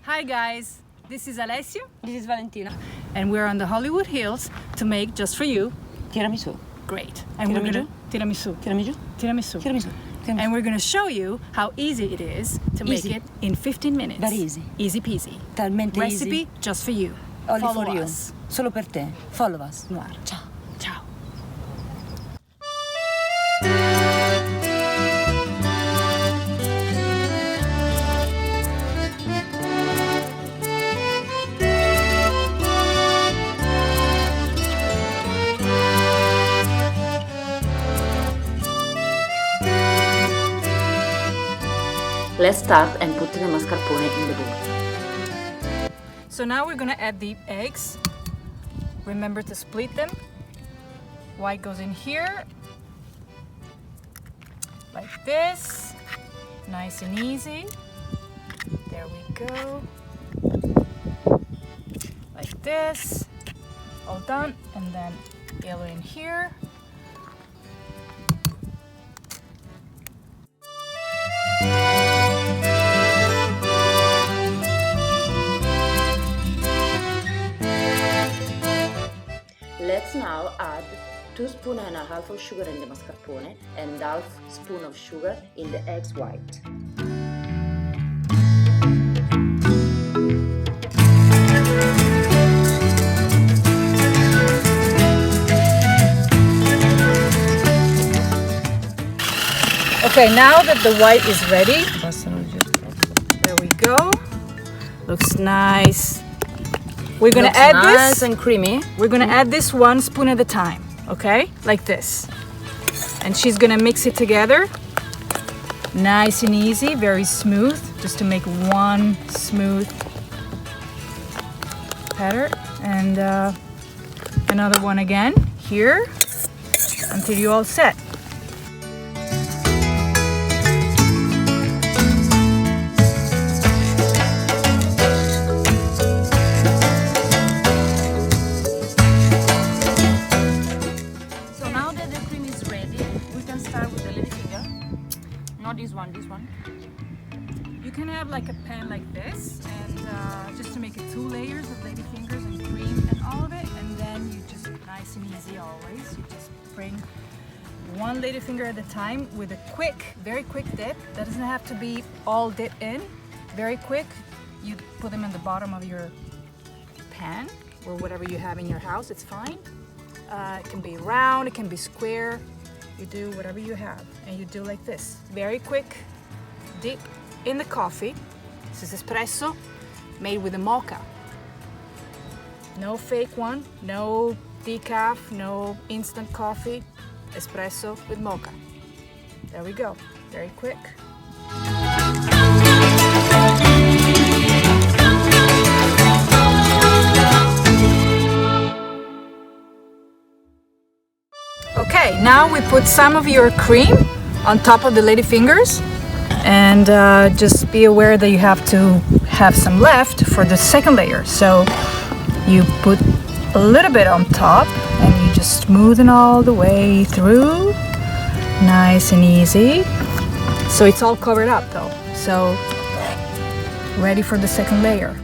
Hi guys, this is Alessio This is Valentina. and we're on the Hollywood Hills to make just for you. Tiramisu. Great. And Tiramisu? we're gonna tiramisu. Tiramisu? Tiramisu. Tiramisu. Tiramisu. And we're gonna show you how easy it is to make Easy. it in 15 minutes. Very easy. Easy peasy. Talmente Recipe easy. just for you. Only Follow for you. us. Solo per te. Follow us. Noir. Ciao. Ciao. Let's start and put the mascarpone in the bowl. So now we're gonna add the eggs. Remember to split them. White goes in here, like this. Nice and easy. There we go. Like this. All done. And then yellow in here. Let's now add 2.5 spoons of sugar in the mascarpone and half spoon of sugar in the eggs white. Okay, now that the white is ready, there we go. Looks nice. We're gonna Looks add nice this. and creamy. We're gonna add this 1 spoon at a time, okay? Like this. And she's gonna mix it together. Nice and easy, very smooth, just to make one smooth batter. And another one again here until you're all set. Not this one, this one. You can have like a pan like this, and just to make it 2 layers of ladyfingers and cream and all of it, and then you just, nice and easy always, you just bring 1 ladyfinger at a time with a quick, very quick dip. That doesn't have to be all dipped in. Very quick. You put them in the bottom of your pan or whatever you have in your house. It's fine. It can be round, it can be square. You do whatever you have, and you do like this. Very quick dip in the coffee. This is espresso made with a mocha. No fake one, no decaf, no instant coffee. Espresso with mocha. There we go. Very quick. Okay, now we put some of your cream on top of the ladyfingers, and just be aware that you have to have some left for the second layer. So you put a little bit on top and you just smoothen all the way through. Nice and easy. So it's all covered up though. So ready for the second layer.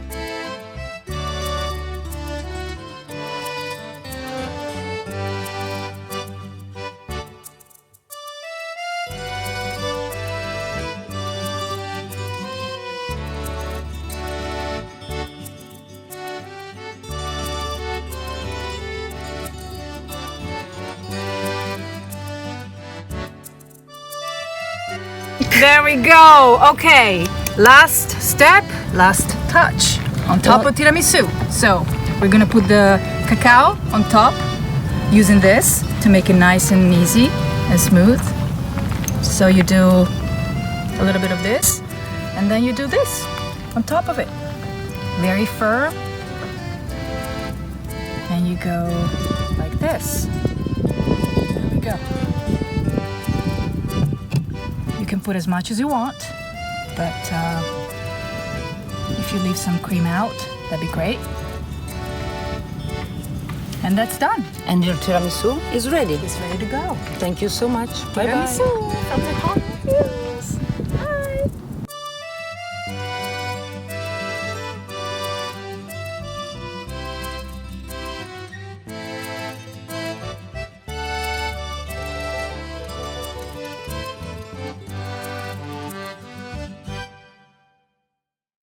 There we go. Okay, last step, last touch on top of tiramisu. So we're gonna put the cacao on top using this to make it nice and easy and smooth. So you do a little bit of this, and then you do this on top of it. Very firm. And you go like this. There we go. You can put as much as you want, but if you leave some cream out, that'd be great. And that's done. And your tiramisu is ready. It's ready to go. Thank you so much. Bye bye. Tiramisu from the home.